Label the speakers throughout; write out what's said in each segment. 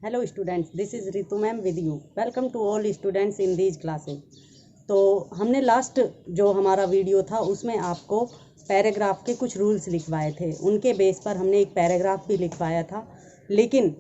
Speaker 1: Hello students, this is Ritu ma'am with you. Welcome to all students in these classes. तो हमने last जो हमारा video था उसमें आपको पैराग्राफ के कुछ रूल्स लिखवाए थे, उनके बेस पर हमने एक पैराग्राफ भी लिखवाया था। लेकिन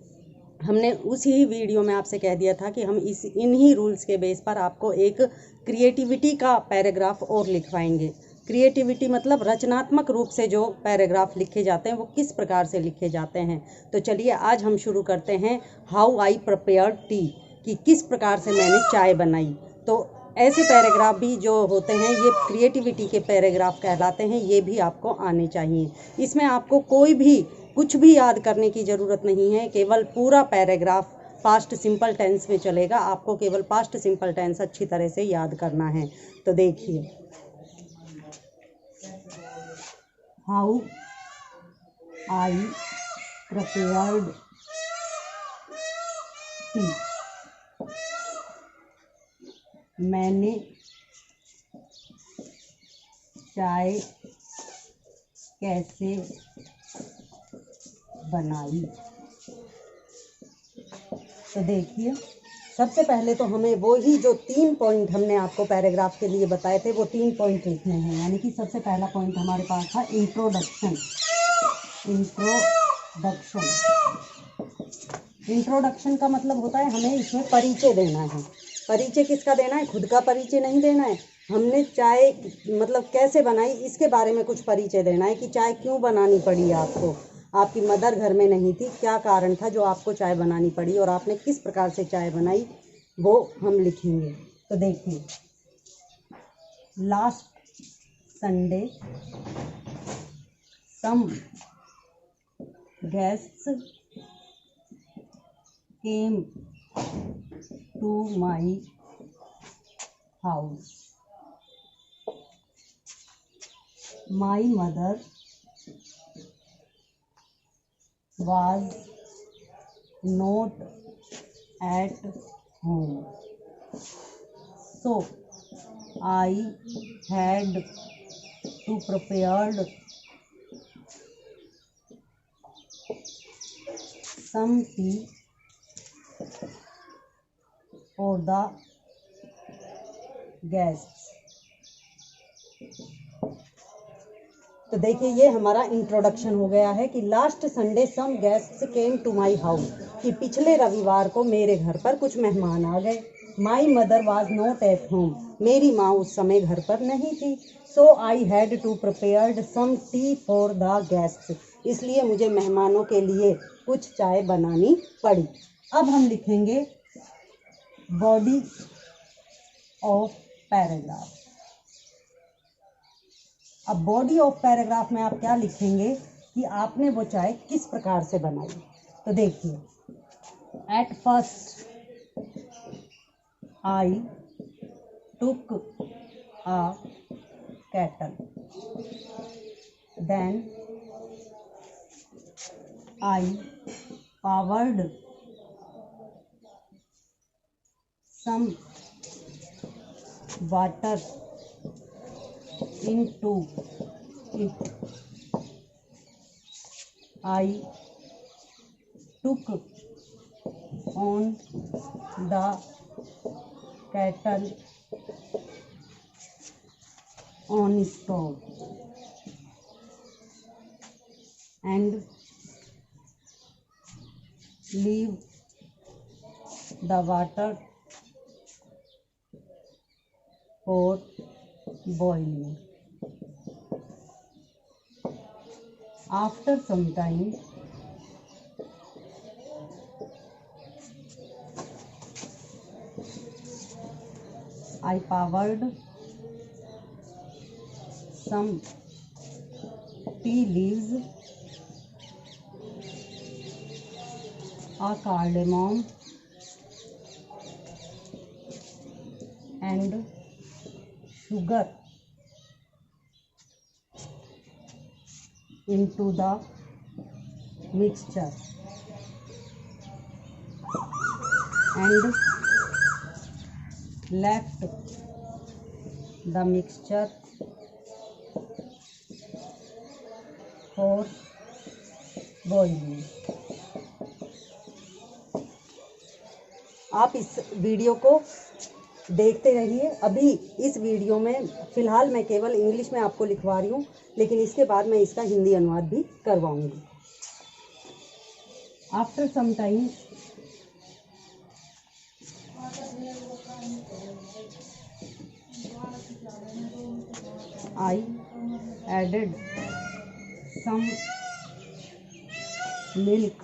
Speaker 1: हमने उसी वीडियो में आपसे कह दिया था कि हम इन्हीं रूल्स के बेस पर आपको एक क्रिएटिविटी का पैराग्राफ और लिखवाएंगे। क्रिएटिविटी मतलब रचनात्मक रूप से जो पैराग्राफ लिखे जाते हैं वो किस प्रकार से लिखे जाते हैं। तो चलिए आज हम शुरू करते हैं हाउ आई प्रिपेयर्ड टी, कि किस प्रकार से मैंने चाय बनाई। तो ऐसे पैराग्राफ भी जो होते हैं ये क्रिएटिविटी के पैराग्राफ कहलाते हैं, ये भी आपको आने चाहिए। इसमें आपको कोई भी कुछ भी याद करने की ज़रूरत नहीं है, केवल पूरा पैराग्राफ पास्ट सिंपल टेंस में चलेगा। आपको केवल पास्ट सिंपल टेंस अच्छी तरह से याद करना है। तो देखिए, हाउ आई प्रिपेयर्ड टी, मैंने चाय कैसे बनाई। तो देखिए, सबसे पहले तो हमें वो ही जो 3 पॉइंट हमने आपको पैराग्राफ के लिए बताए थे वो 3 पॉइंट लिखने हैं। यानी कि सबसे पहला पॉइंट हमारे पास था इंट्रोडक्शन। इंट्रोडक्शन का मतलब होता है हमें इसमें परिचय देना है। परिचय किसका देना है? खुद का परिचय नहीं देना है। हमने चाय मतलब कैसे बनाई इसके बारे में कुछ परिचय देना है कि चाय क्यों बनानी पड़ी आपको, आपकी मदर घर में नहीं थी, क्या कारण था जो आपको चाय बनानी पड़ी और आपने किस प्रकार से चाय बनाई, वो हम लिखेंगे। तो देखिए, last Sunday some guests came to my house, my mother was not at home, so I had to prepare some tea for the guests। तो देखिए, ये हमारा इंट्रोडक्शन हो गया है कि last Sunday some guests came to my house, कि पिछले रविवार को मेरे घर पर कुछ मेहमान आ गए। My mother was not at home, मेरी माँ उस समय घर पर नहीं थी। So I had to prepared some tea for the guests, इसलिए मुझे मेहमानों के लिए कुछ चाय बनानी पड़ी। अब हम लिखेंगे बॉडी ऑफ पैराग्राफ। अब बॉडी ऑफ पैराग्राफ में आप क्या लिखेंगे कि आपने वो चाय किस प्रकार से बनाई। तो देखिए, at first I took a kettle, then I powered some water into it, I took on the kettle on stove and leave the water for boiling. After some time, I powdered some tea leaves, a cardamom, and sugar into the mixture and left the mixture for boiling. आप इस video को देखते रहिए। अभी इस video में फ़िलहाल मैं केवल इंग्लिश में आपको लिखवा रही हूँ, लेकिन इसके बाद मैं इसका हिंदी अनुवाद भी करवाऊँगी। After some time I added some milk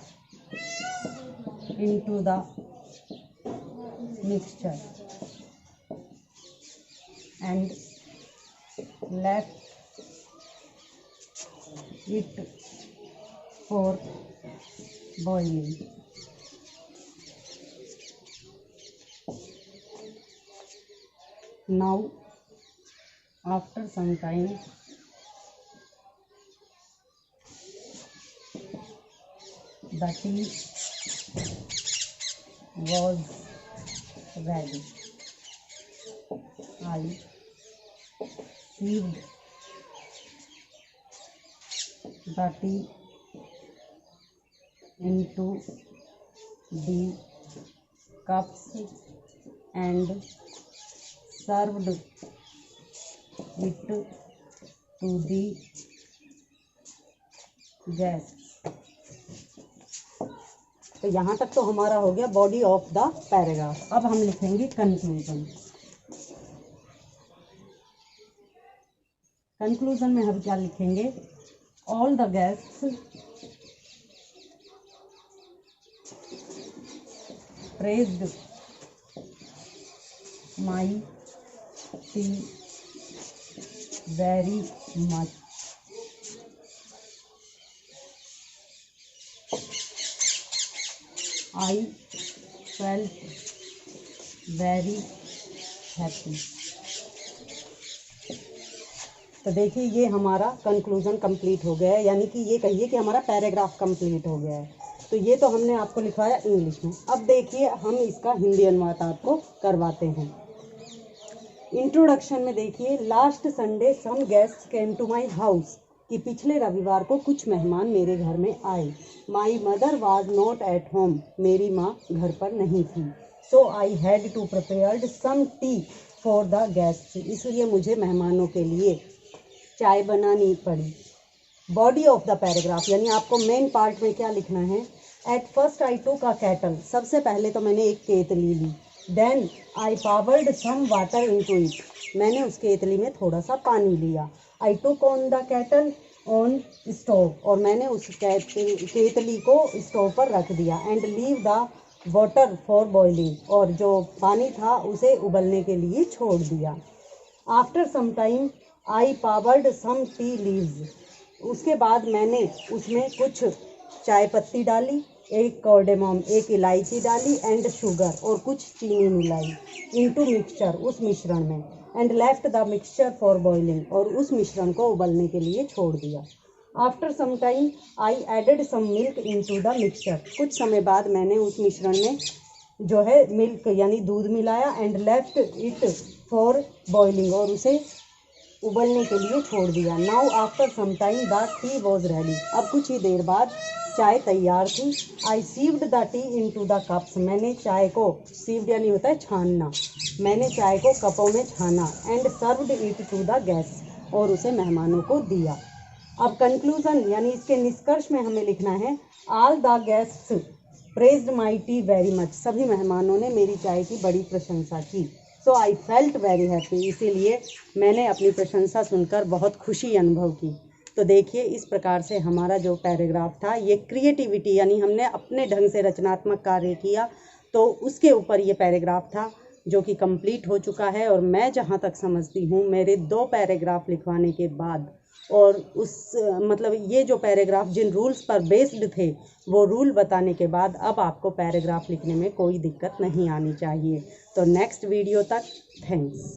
Speaker 1: into the mixture and left it for boiling. Now, after some time, the tea was ready. I sieved the tea into the cups and served it to the guests. तो यहाँ तक तो हमारा हो गया body of the paragraph. अब हम लिखेंगे कंक्लूजन। कंक्लूजन में हम क्या लिखेंगे? All the guests praised my T very much. I felt very happy। तो देखिए ये हमारा कंक्लूजन कंप्लीट हो गया है, यानी कि ये कहिए कि हमारा पैराग्राफ कंप्लीट हो गया है। तो ये तो हमने आपको लिखवाया इंग्लिश में। अब देखिए हम इसका हिंदी अनुवाद आपको करवाते हैं। इंट्रोडक्शन में देखिए, last Sunday some guests came to my house, कि पिछले रविवार को कुछ मेहमान मेरे घर में आए। My mother was not at home, मेरी माँ घर पर नहीं थी। So I had to prepared some tea for the guests, इसलिए मुझे मेहमानों के लिए चाय बनानी पड़ी। बॉडी ऑफ द पैराग्राफ, यानी आपको मेन पार्ट में क्या लिखना है? एट फर्स्ट आई टूक अ कैटल, सबसे पहले तो मैंने एक केतली ली। Then I powered some water into it, मैंने उस केतली में थोड़ा सा पानी लिया। I took on the kettle on stove, और मैंने उस केतली को स्टोव पर रख दिया। And leave the water for boiling, और जो पानी था उसे उबलने के लिए छोड़ दिया। After some time I powered some tea leaves, उसके बाद मैंने उसमें कुछ चाय पत्ती डाली, एक कार्डेमम, एक इलायची डाली, एंड शुगर, और कुछ चीनी मिलाई। इनटू मिक्सचर, उस मिश्रण में। And left the mixture for boiling, और उस मिश्रण को उबलने के लिए छोड़ दिया। After some time I added some milk into the mixture, कुछ समय बाद मैंने उस मिश्रण में जो है मिल्क यानी दूध मिलाया। And left it for boiling, और उसे उबलने के लिए छोड़ दिया। Now after some time the tea was ready, अब कुछ ही देर बाद चाय तैयार थी। I sieved the tea into the cups, मैंने चाय को, सीव्ड यानी होता है छानना, मैंने चाय को कपों में छाना। And served it to the guest, और उसे मेहमानों को दिया। अब कंक्लूजन यानी इसके निष्कर्ष में हमें लिखना है, all the guests praised my T very much, सभी मेहमानों ने मेरी चाय की बड़ी प्रशंसा की। सो आई फेल्ट वेरी हैप्पी, इसीलिए मैंने अपनी प्रशंसा सुनकर बहुत खुशी अनुभव की। तो देखिए इस प्रकार से हमारा जो पैराग्राफ था, ये क्रिएटिविटी यानी हमने अपने ढंग से रचनात्मक कार्य किया, तो उसके ऊपर ये पैराग्राफ था जो कि कंप्लीट हो चुका है। और मैं जहाँ तक समझती हूँ, मेरे 2 पैराग्राफ लिखवाने के बाद और उस मतलब ये जो पैराग्राफ जिन रूल्स पर बेस्ड थे वो रूल बताने के बाद अब आपको पैराग्राफ लिखने में कोई दिक्कत नहीं आनी चाहिए। तो नेक्स्ट वीडियो तक थैंक्स।